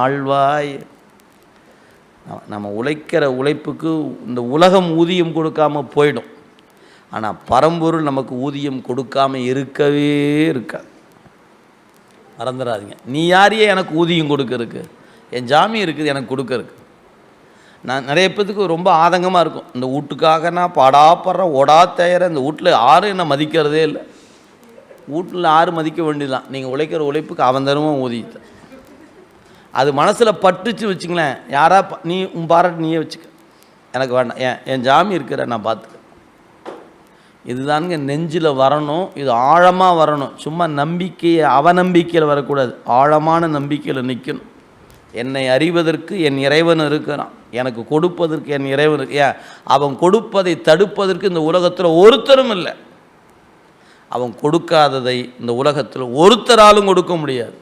ஆழ்வாய். நம்ம உழைக்கிற உழைப்புக்கு இந்த உலகம் ஊதியம் கொடுக்காம போயிடும். ஆனால் பரம்பொருள் நமக்கு ஊதியம் கொடுக்காம இருக்கவே இருக்காது. மறந்துடாதீங்க. நீ யாரையே எனக்கு ஊதியம் கொடுக்கறதுக்கு? என் ஜாமி இருக்குது எனக்கு கொடுக்கறதுக்கு. நான் நிறைய பேத்துக்கு ரொம்ப ஆதங்கமாக இருக்கும். இந்த வீட்டுக்காக நான் பாடாப்படுறேன், ஓடா தேயிறேன். இந்த வீட்டில் யாரும் என்னை மதிக்கிறதே இல்லை. வீட்டில் யாரும் மதிக்க வேண்டியதுதான். நீங்கள் உழைக்கிற உழைப்புக்கு அவன் தருவம் ஊதியத்தை. அது மனசில் பட்டுச்சு வச்சுங்களேன். யாரா நீ உன் பாராட்டு நீயே வச்சுக்க, எனக்கு வேண்டாம். என் ஜாமி இருக்கிற நான் பார்த்துக்க. இதுதானுங்க நெஞ்சில் வரணும். இது ஆழமாக வரணும். சும்மா நம்பிக்கையை அவநம்பிக்கையில் வரக்கூடாது. ஆழமான நம்பிக்கையில் நிற்கணும். என்னை அறிவதற்கு என் இறைவன் இருக்கிறான், எனக்கு கொடுப்பதற்கு என் இறைவன் ஏன் அவன் கொடுப்பதை தடுப்பதற்கு இந்த உலகத்தில் ஒருத்தரும் இல்லை. அவன் கொடுக்காததை இந்த உலகத்தில் ஒருத்தராலும் கொடுக்க முடியாது.